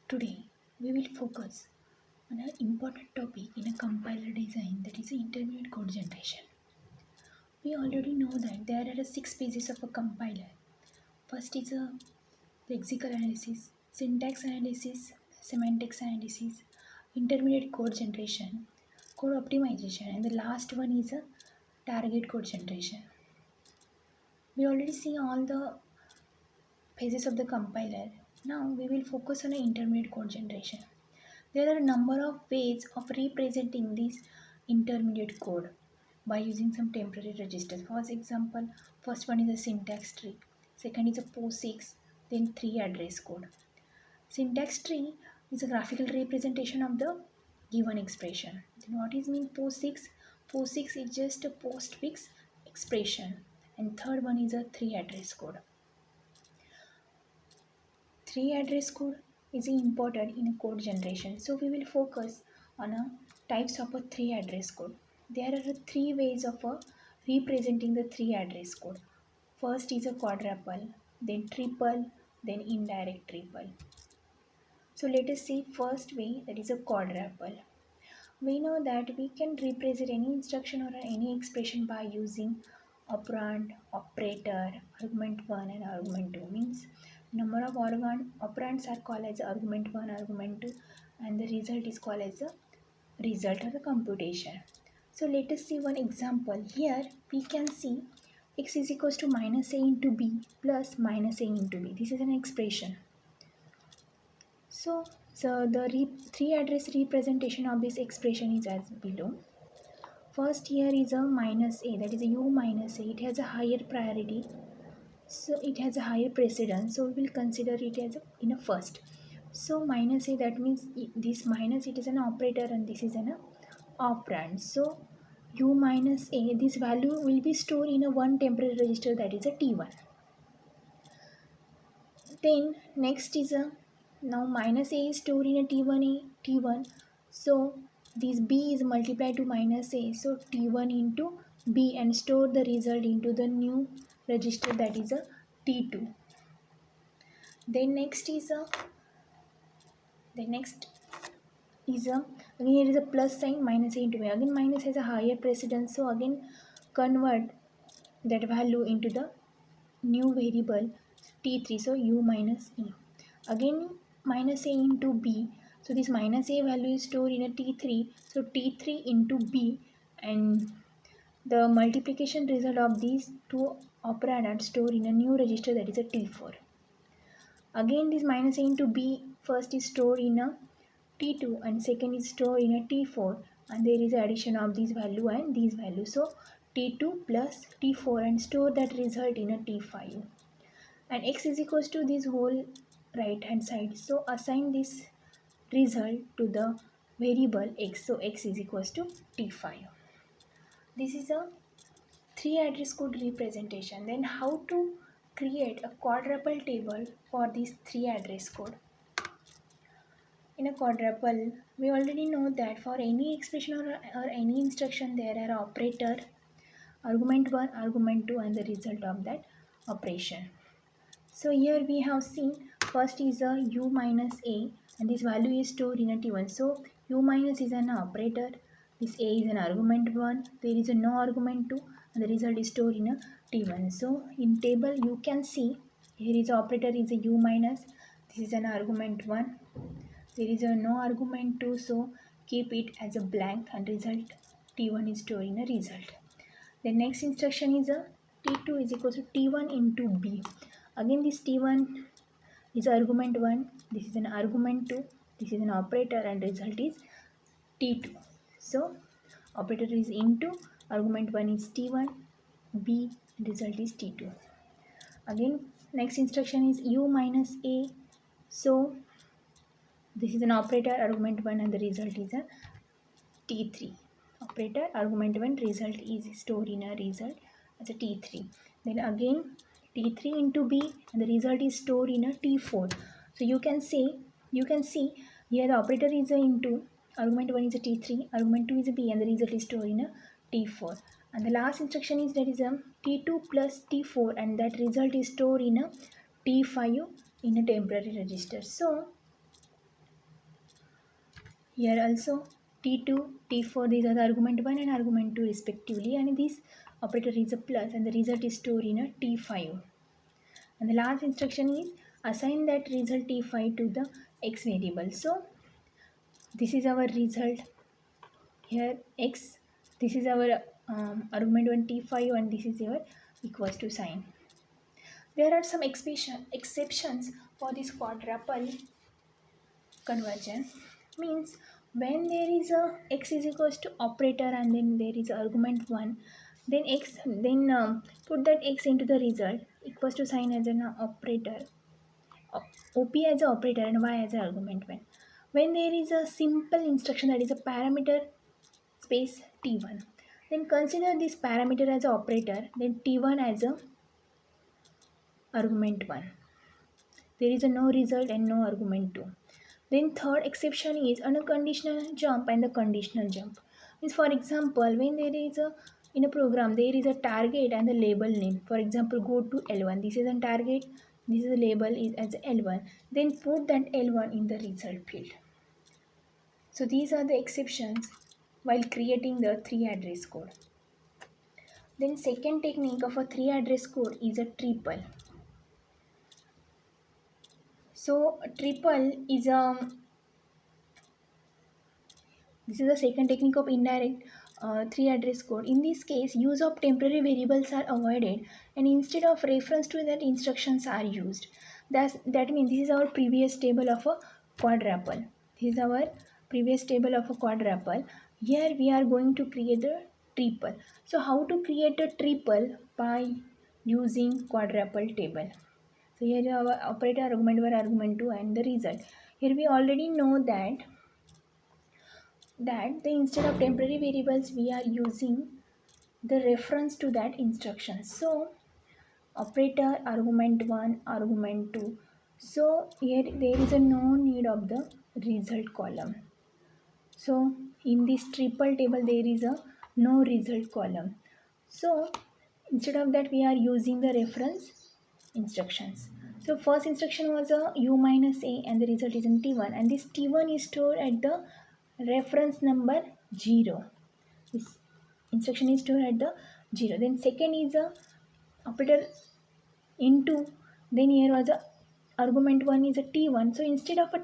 Today, we will focus on an important topic in a compiler design, that is intermediate code generation. We already know that there are six phases of a compiler. First is a lexical analysis, syntax analysis, semantics analysis, intermediate code generation, code optimization, and the last one is a target code generation. We already see all the phases of the compiler. Now we will focus on an intermediate code generation. There are a number of ways of representing this intermediate code by using some temporary registers. For example, first one is a syntax tree, second is a POSIX, then three address code. Syntax tree is a graphical representation of the given expression. Then what is mean POSIX? POSIX is just a postfix expression. And third one is a three address code. Three address code is important in a code generation. So we will focus on a types of a three address code. There are three ways of representing the three address code. First is a quadruple, then triple, then indirect triple. So let us see first way, that is a quadruple. We know that we can represent any instruction or any expression by using operand, operator, argument 1 and argument 2. Means number of operands are called as argument 1, argument 2, and the result is called as a result of the computation. So let us see one example. Here we can see x is equals to minus a into b plus minus a into b. This is an expression. So the three address representation of this expression is as below. First here is a minus a, that is a u minus a. It has a higher priority, so it has a higher precedence. So we will consider it as in a first. So minus a, that means this minus, it is an operator and this is an operand. So u minus a, this value will be stored in a one temporary register, that is a t1. Then next is a, now minus a is stored in a t1. So this b is multiplied to minus a, so t1 into b, and store the result into the new register, that is a t2. Then next is a, again here is a plus sign, minus a into b. Again minus has a higher precedence, so again convert that value into the new variable t3, so u minus e. Again minus a into b, so this minus a value is stored in a t3, so t3 into b, and the multiplication result of these two operand are stored in a new register, that is a t4. Again this minus a into b first is stored in a t2 and second is stored in a t4, and there is addition of this value and these values, so t2 plus t4, and store that result in a t5. And x is equals to this whole right hand side, so assign this result to the variable x, so x is equals to t5. This is a three address code representation. Then how to create a quadruple table for this three address code. In a quadruple, we already know that for any expression or any instruction, there are operator, argument 1, argument 2, and the result of that operation. So here we have seen first is a u minus a, and this value is stored in a t1. So u minus is an operator, this a is an argument 1, there is a no argument 2, and the result is stored in a t1. So in table you can see here is operator is a u minus, this is an argument 1, there is a no argument 2, so keep it as a blank, and result t1 is stored in a result. The next instruction is a t2 is equal to t1 into b. Again this t1 is argument 1, this is an argument 2, this is an operator, and result is t2. So operator is into, argument 1 is t1, b, result is t2. Again next instruction is u minus a, so this is an operator, argument 1, and the result is a t3. Operator, argument 1, result is stored in a result as a t3. Then again t3 into b, and the result is stored in a t4. So you can see here the operator is a into, argument 1 is a t3, argument 2 is a b, and the result is stored in a t4. And the last instruction is that is a t2 plus t4, and that result is stored in a t5 in a temporary register. So Here also T2, T4, these are the argument 1 and argument 2 respectively, and this operator is a plus and the result is stored in a T5. And the last instruction is assign that result T5 to the x variable. So this is our result here x, this is our argument 1 T5 and this is your equals to sign. There are some exceptions for this quadruple conversion. Means when there is a x is equals to operator and then there is argument 1, then put that x into the result equals to sign as an operator, op as an operator and y as an argument 1. When there is a simple instruction that is a parameter space t1, then consider this parameter as an operator, then t1 as a argument 1. There is a no result and no argument 2. Then third exception is unconditional jump and the conditional jump. Means for example, when there is a in a program there is a target and the label name. For example, go to L1. This is a target. This is a label is as L1. Then put that L1 in the result field. So these are the exceptions while creating the 3 address code. Then second technique of a 3 address code is a triple. So triple is a this is the second technique of indirect 3 address code. In this case, use of temporary variables are avoided and instead of reference to that instructions are used. That means this is our previous table of a quadruple. This is our previous table of a quadruple. Here we are going to create a triple. So how to create a triple? By using quadruple table. So here is our operator argument 1, argument 2 and the result. Here we already know that instead of temporary variables we are using the reference to that instruction. So operator argument 1, argument 2. So here there is a no need of the result column. So in this triple table there is a no result column. So instead of that we are using the reference instructions. So first instruction was a u minus a and the result is in t1 and this t1 is stored at the reference number 0. This instruction is stored at the 0. Then second is a operator into, then here was a argument 1 is a t1. So instead of a